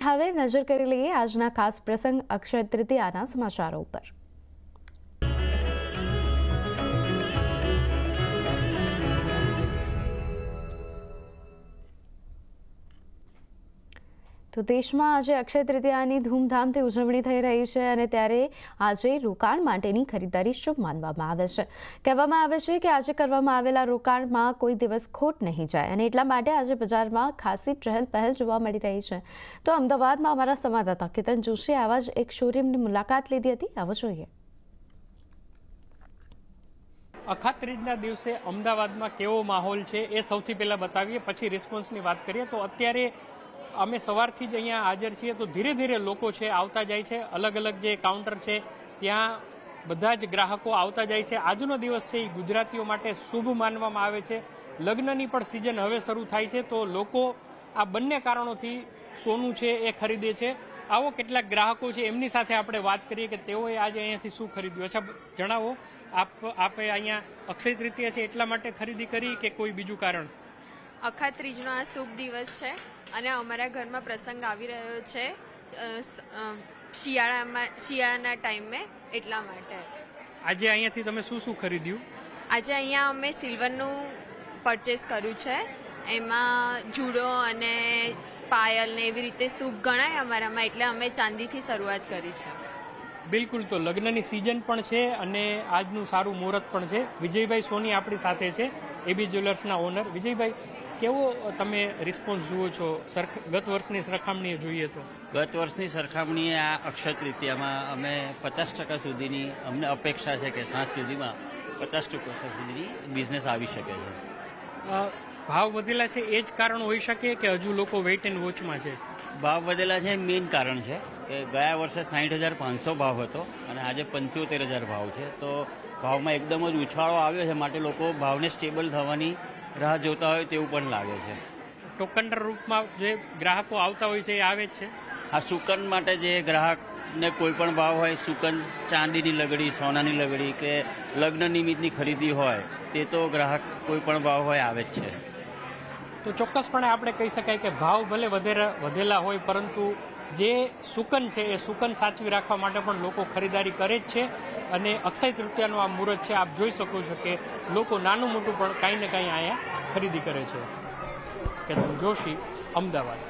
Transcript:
હવે નજર કરી લઈએ આજના ખાસ પ્રસંગ અક્ષય તૃતીયાના સમાચારો ઉપર। તો દેશમાં આજે અક્ષય તૃતીયાની ધૂમધામથી ઉજવણી થઈ રહી છે અને ત્યારે આજે રોકાણ માટેની ખરીદારી શુભ માનવામાં આવે છે। કહેવામાં આવે છે કે આજે કરવામાં આવેલા રોકાણમાં કોઈ દિવસ ખોટ નહીં જાય અને એટલા માટે આજે બજારમાં ખાસી ચહેલ પહેલ જોવા મળી રહી છે। તો અમદાવાદમાં અમારા સંવાદદાતા કેતન જોશીએ આવા જ એક શોરૂમની મુલાકાત લીધી હતી। આવો જોઈએ। અખાત ત્રીજના દિવસે અમદાવાદમાં કેવો માહોલ છે એ સૌથી પહેલા બતાવીએ, પછી રિસ્પોન્સની વાત કરીએ। તો અત્યારે અમે સવારથી જ અહીંયા હાજર છીએ, તો ધીરે ધીરે લોકો છે આવતા જાય છે। અલગ અલગ જે કાઉન્ટર છે ત્યાં બધા જ ગ્રાહકો આવતા જાય છે। આજનો દિવસ છે એ ગુજરાતીઓ માટે શુભ માનવામાં આવે છે। લગ્નની પણ સિઝન હવે શરૂ થાય છે, તો લોકો આ બંને કારણોથી સોનું છે એ ખરીદે છે। આવો કેટલાક ગ્રાહકો છે એમની સાથે આપણે વાત કરીએ કે તેઓએ આજે અહીંયાથી શું ખરીદ્યું। અચ્છા, જણાવો, આપે અહીંયા અક્ષય તૃતીયા છે એટલા માટે ખરીદી કરી કે કોઈ બીજું કારણ? અખાત ત્રીજનો આ શુભ દિવસ છે અને અમારા ઘરમાં પ્રસંગ આવી રહ્યો છે શિયાળાના ટાઈમે, એટલા માટે। આજે અહીંયાથી તમે શું શું ખરીદ્યું? આજે અહીંયા અમે સિલ્વરનું પરચેસ કર્યું છે, એમાં જુડો અને પાયલ ને એવી રીતે શુભ ગણાય અમારામાં, એટલે અમે ચાંદીથી શરૂઆત કરી છે। બિલકુલ, તો લગ્નની સિઝન પણ છે અને આજનું સારું મુહૂર્ત પણ છે। વિજયભાઈ સોની આપણી સાથે છે, એબી જ્વેલર્સના ઓનર। વિજયભાઈ, કેવો તમે રિસ્પોન્સ જુઓ છો ગત વર્ષની સરખામણીએ જોઈએ તો? ગત વર્ષની સરખામણીએ આ અક્ષય તૃતીયામાં અમે 50% સુધીની અમને અપેક્ષા છે કે સાંજ સુધીમાં 50% સુધીની બિઝનેસ આવી શકે છે। ભાવ વધેલા છે એ જ કારણ હોઈ શકે કે હજુ લોકો વેઇટ એન્ડ વોચમાં છે? ભાવ વધેલા છે મેઇન કારણ છે કે ગયા વર્ષે 60,500 ભાવ હતો અને આજે 75,000 ભાવ છે, તો ભાવમાં એકદમ જ ઉછાળો આવ્યો છે, માટે લોકો ભાવને સ્ટેબલ થવાની રાહ જોતા હોય તેવું પણ લાગે છે। ટોકનના રૂપમાં જે ગ્રાહકો આવતા હોય છે એ આવે જ છે? આ સુકન માટે જે ગ્રાહકને કોઈ પણ ભાવ હોય, સુકન ચાંદીની લગડી, સોનાની લગડી કે લગ્ન નિમિત્તની ખરીદી હોય, તે તો ગ્રાહક કોઈ પણ ભાવ હોય આવે જ છે। તો ચોક્કસપણે આપણે કહી શકાય કે ભાવ ભલે વધેલા હોય, પરંતુ જે સુકન છે એ સુકન સાચવી રાખવા માટે પણ લોકો ખરીદારી કરે જ છે। અને અક્ષય તૃતીયાનું આ મુહૂર્ત છે, આપ જોઈ શકો છો કે લોકો નાનું મોટું પણ કાંઈ ને કાંઈ અહીંયા ખરીદી કરે છે। કેતન જોશી, અમદાવાદ।